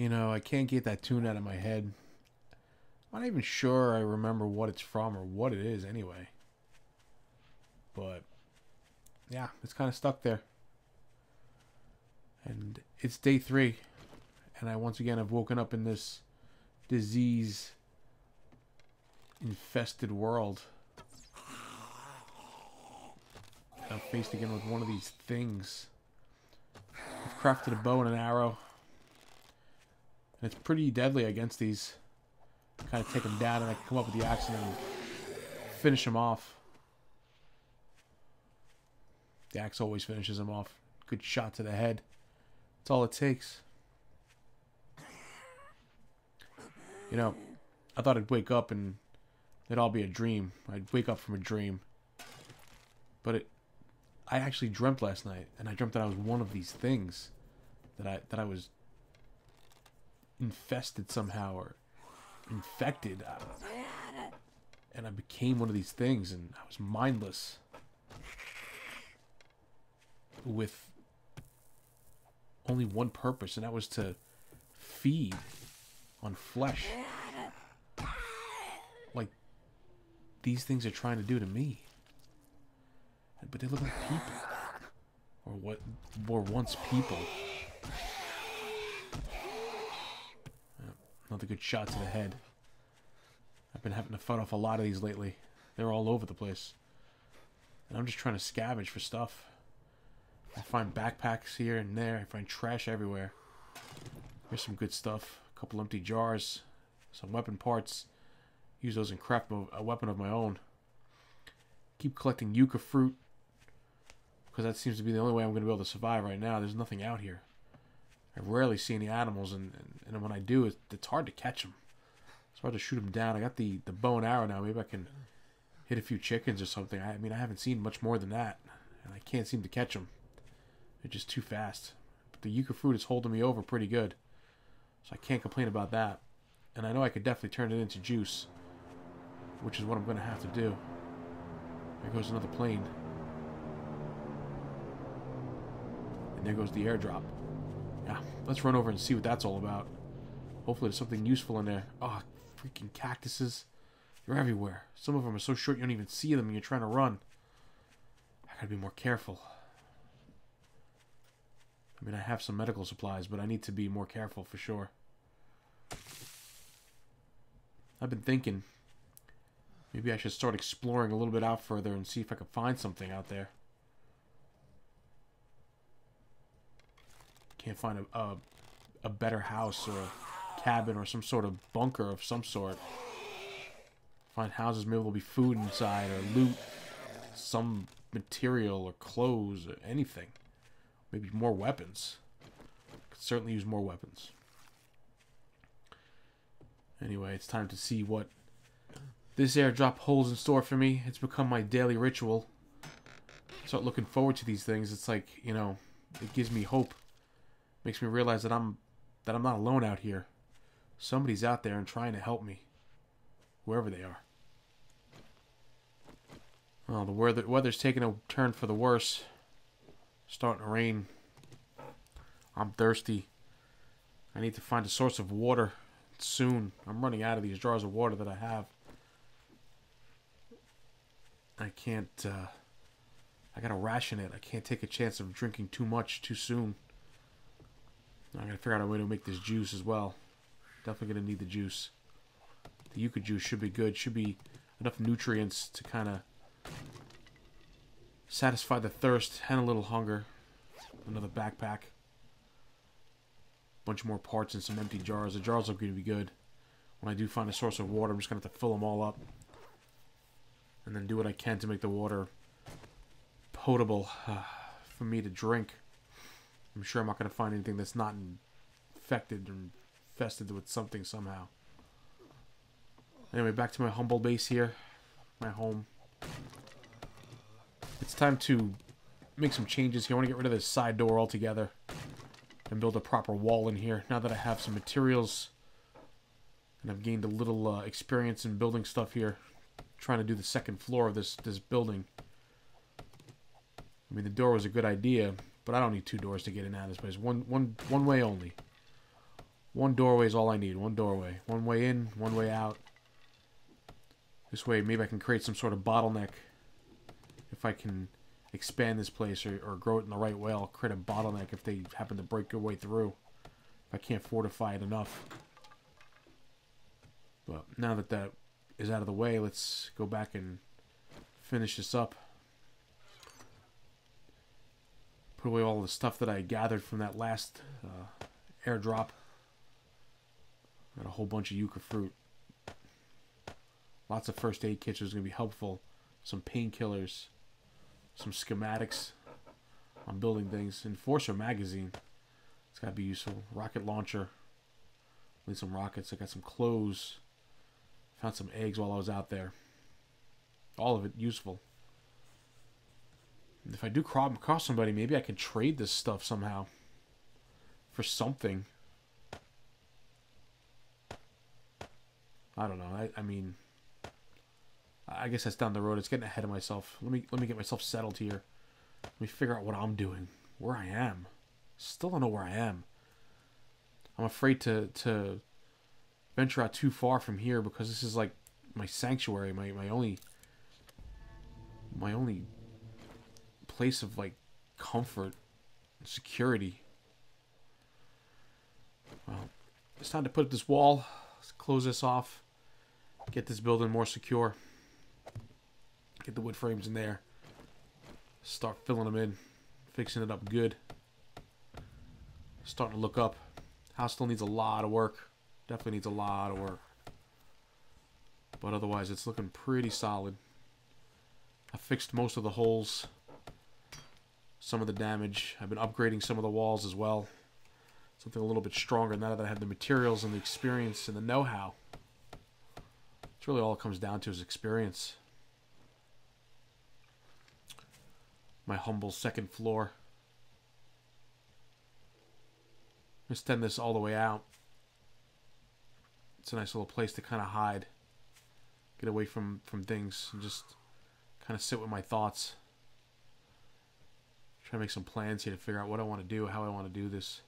You know, I can't get that tune out of my head. I'm not even sure I remember what it's from or what it is anyway. But, yeah, it's kind of stuck there. And it's day 3. And I once again have woken up in this disease-infested world. I'm faced again with one of these things. I've crafted a bow and an arrow. And it's pretty deadly against these. Kind of take them down and I can come up with the axe and finish them off. The axe always finishes them off. Good shot to the head. That's all it takes. You know, I thought I'd wake up and it'd all be a dream. I'd wake up from a dream. But I actually dreamt last night, and I dreamt that I was one of these things. That I was infested somehow, or infected. And I became one of these things, and I was mindless. With only one purpose, and that was to feed on flesh. Like these things are trying to do to me. But they look like people. Or what were once people. Another good shot to the head. I've been having to fight off a lot of these lately. They're all over the place. And I'm just trying to scavenge for stuff. I find backpacks here and there. I find trash everywhere. Here's some good stuff. A couple empty jars. Some weapon parts. Use those and craft a weapon of my own. Keep collecting yucca fruit. Because that seems to be the only way I'm going to be able to survive right now. There's nothing out here. I rarely see any animals. And when I do, it's hard to catch them. It's hard to shoot them down. I got the bow and arrow now. Maybe I can hit a few chickens or something. I mean, I haven't seen much more than that. And I can't seem to catch them. They're just too fast. But the yucca fruit is holding me over pretty good. So I can't complain about that. And I know I could definitely turn it into juice. Which is what I'm going to have to do. There goes another plane. And there goes the airdrop. Yeah, let's run over and see what that's all about. Hopefully there's something useful in there. Oh, freaking cactuses. They're everywhere. Some of them are so short you don't even see them and you're trying to run. I gotta be more careful. I mean, I have some medical supplies, but I need to be more careful for sure. I've been thinking maybe I should start exploring a little bit out further and see if I can find something out there. Can't find a better house or a cabin or some sort of bunker of some sort. Find houses, maybe there'll be food inside or loot, some material or clothes or anything. Maybe more weapons. Could certainly use more weapons. Anyway, it's time to see what this airdrop holds in store for me. It's become my daily ritual. I start looking forward to these things. It's like, you know, it gives me hope. Makes me realize that I'm not alone out here. Somebody's out there and trying to help me. Whoever they are. Well, the weather's taking a turn for the worse. Starting to rain. I'm thirsty. I need to find a source of water soon. I'm running out of these jars of water that I have. I can't, I gotta ration it. I can't take a chance of drinking too much too soon. I'm gonna figure out a way to make this juice as well. Definitely gonna need the juice. The yucca juice should be good. Should be enough nutrients to kind of satisfy the thirst and a little hunger. Another backpack. Bunch more parts and some empty jars. The jars are going to be good. When I do find a source of water, I'm just going to have to fill them all up. And then do what I can to make the water potable for me to drink. I'm sure I'm not going to find anything that's not infected or infested with something somehow. Anyway, back to my humble base here. My home. It's time to make some changes here. I want to get rid of this side door altogether. And build a proper wall in here. Now that I have some materials. And I've gained a little experience in building stuff here. Trying to do the second floor of this building. I mean, the door was a good idea. But I don't need two doors to get in and out of this place. One way only. One doorway is all I need. One doorway. One way in, one way out. This way, maybe I can create some sort of bottleneck. If I can expand this place or grow it in the right way, I'll create a bottleneck if they happen to break their way through. If I can't fortify it enough. But now that that is out of the way, let's go back and finish this up. Put away all the stuff that I gathered from that last airdrop. Got a whole bunch of yucca fruit. Lots of first aid kits is going to be helpful. Some painkillers. Some schematics on building things. Enforcer magazine. It's got to be useful. Rocket launcher. Need some rockets. I got some clothes. Found some eggs while I was out there. All of it useful. And if I do come across somebody, maybe I can trade this stuff somehow. For something. I don't know. I mean, I guess that's down the road. It's getting ahead of myself. Let me get myself settled here. Let me figure out what I'm doing. Where I am. Still don't know where I am. I'm afraid to venture out too far from here because this is like my sanctuary, my only place of like comfort and security. Well, it's time to put up this wall. Let's close this off. Get this building more secure. Get the wood frames in there. Start filling them in. Fixing it up good. Starting to look up. House still needs a lot of work. Definitely needs a lot of work. But otherwise, it's looking pretty solid. I fixed most of the holes. Some of the damage. I've been upgrading some of the walls as well. Something a little bit stronger now that I have the materials and the experience and the know-how. It's really all it comes down to is experience. My humble second floor. Extend this all the way out. It's a nice little place to kind of hide. Get away from things and just kind of sit with my thoughts. Try to make some plans here to figure out what I want to do, how I want to do this.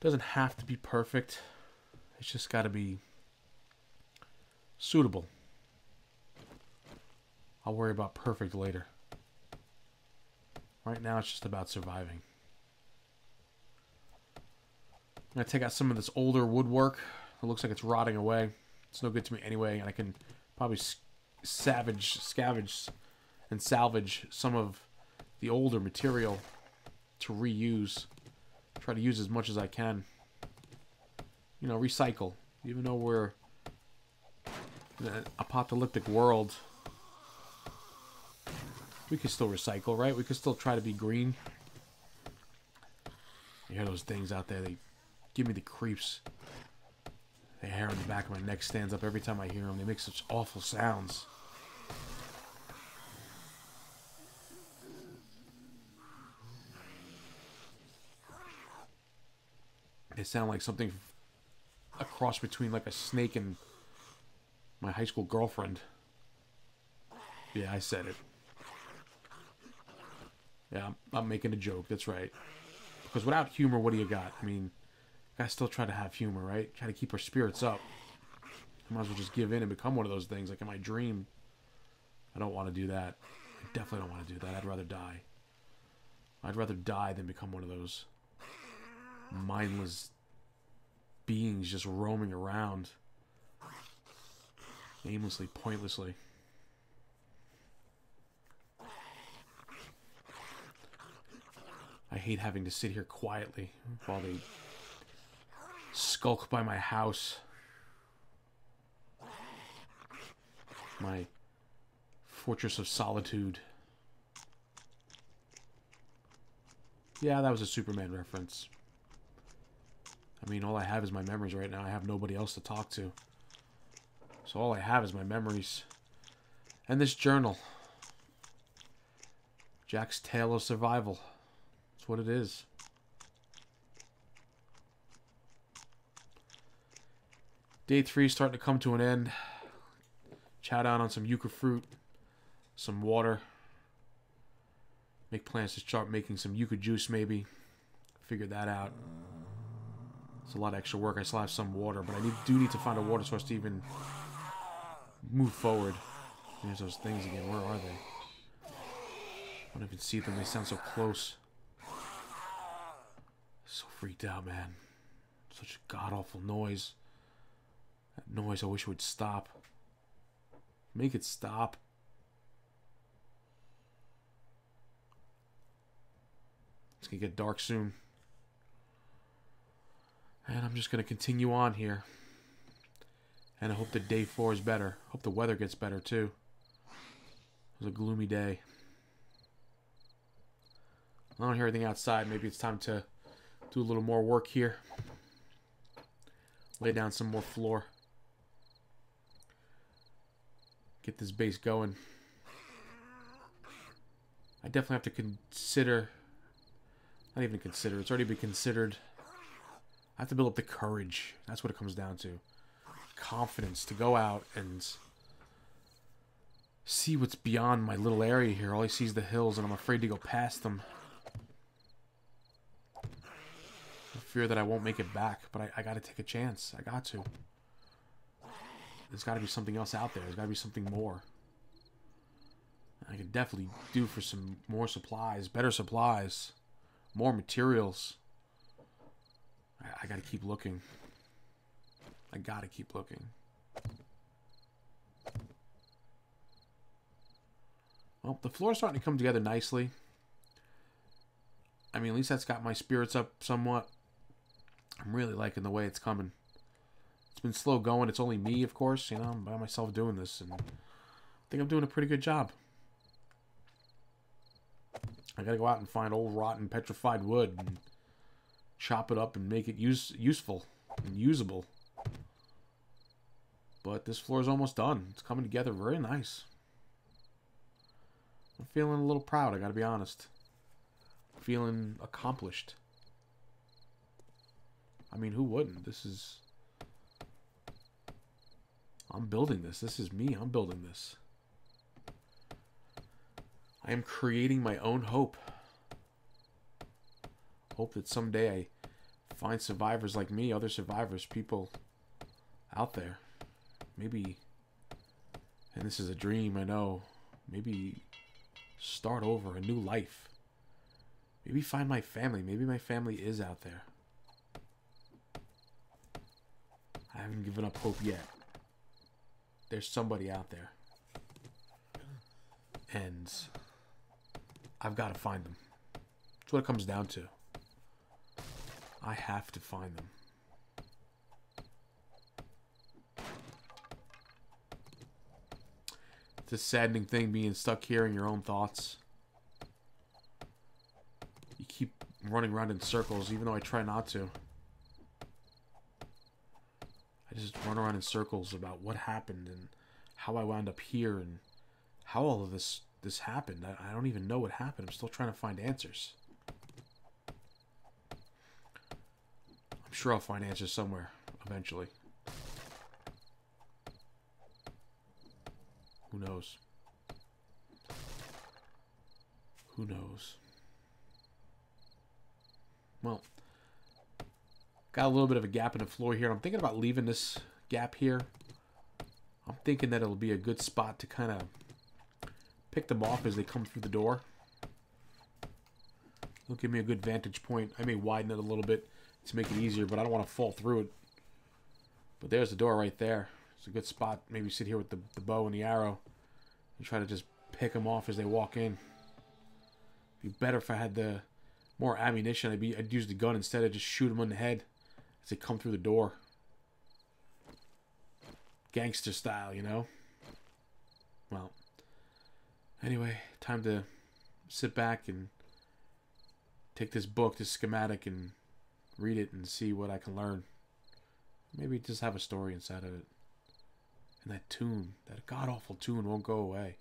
Doesn't have to be perfect. It's just got to be suitable. I'll worry about perfect later. Right now, it's just about surviving. I'm going to take out some of this older woodwork. It looks like it's rotting away. It's no good to me anyway, and I can probably scavenge and salvage some of the older material to reuse. Try to use as much as I can. You know, recycle. Even though we're in an apocalyptic world, we can still recycle, right? We can still try to be green. You hear those things out there, they give me the creeps. The hair on the back of my neck stands up every time I hear them. They make such awful sounds. They sound like something, a cross between like a snake and my high school girlfriend. Yeah, I said it. Yeah, I'm making a joke, that's right. Because without humor, what do you got? I mean, gotta still try to have humor, right? Try to keep our spirits up. I might as well just give in and become one of those things, like in my dream. I don't want to do that. I definitely don't want to do that. I'd rather die. I'd rather die than become one of those mindless beings just roaming around aimlessly, pointlessly. I hate having to sit here quietly while they skulk by my house. My fortress of solitude. Yeah, that was a Superman reference. I mean, all I have is my memories right now. I have nobody else to talk to. So all I have is my memories. And this journal. Jack's Tale of Survival. That's what it is. Day 3 is starting to come to an end. Chow down on some yucca fruit. Some water. Make plans to start making some yucca juice, maybe. Figure that out. It's a lot of extra work. I still have some water, but I do need to find a water source to even move forward. There's those things again. Where are they? I don't even see them. They sound so close. So freaked out, man. Such a god-awful noise. That noise, I wish it would stop. Make it stop. It's gonna get dark soon. And I'm just gonna continue on here. And I hope that day 4 is better. Hope the weather gets better too. It was a gloomy day. I don't hear anything outside. Maybe it's time to do a little more work here. Lay down some more floor. Get this base going. I definitely have to consider... Not even consider. It's already been considered. I have to build up the courage. That's what it comes down to. Confidence to go out and see what's beyond my little area here. All I see is the hills, and I'm afraid to go past them. I fear that I won't make it back, but I gotta take a chance. I got to. There's gotta be something else out there. There's gotta be something more. I could definitely do for some more supplies, better supplies, more materials. I gotta keep looking. I gotta keep looking. Well, the floor's starting to come together nicely. I mean, at least that's got my spirits up somewhat. I'm really liking the way it's coming. It's been slow going. It's only me, of course. You know, I'm by myself doing this. And I think I'm doing a pretty good job. I gotta go out and find old, rotten, petrified wood and chop it up and make it useful and usable. But this floor is almost done. It's coming together very nice. I'm feeling a little proud, I gotta be honest. Feeling accomplished. I mean, who wouldn't? This is... I'm building this. This is me. I'm building this. I am creating my own hope. Hope that someday I find survivors like me, other survivors, people out there. Maybe, and this is a dream, I know, maybe start over a new life. Maybe find my family. Maybe my family is out there. I haven't given up hope yet. There's somebody out there. And I've got to find them. That's what it comes down to. I have to find them. It's a saddening thing being stuck here in your own thoughts. You keep running around in circles, even though I try not to. I just run around in circles about what happened and how I wound up here and how all of this happened. I don't even know what happened. I'm still trying to find answers. I'm sure I'll find answers somewhere eventually. Who knows? Who knows? Well, got a little bit of a gap in the floor here. I'm thinking about leaving this gap here. I'm thinking that it'll be a good spot to kind of pick them off as they come through the door. It'll give me a good vantage point. I may widen it a little bit to make it easier, but I don't want to fall through it. But there's the door right there. It's a good spot. Maybe sit here with the bow and the arrow and try to just pick them off as they walk in. It'd be better if I had the more ammunition. I'd use the gun instead of just shoot them on the head as they come through the door. Gangster style, you know? Well, anyway, time to sit back and take this book, this schematic, and read it and see what I can learn. Maybe just have a story inside of it. And that tune, that god-awful tune won't go away.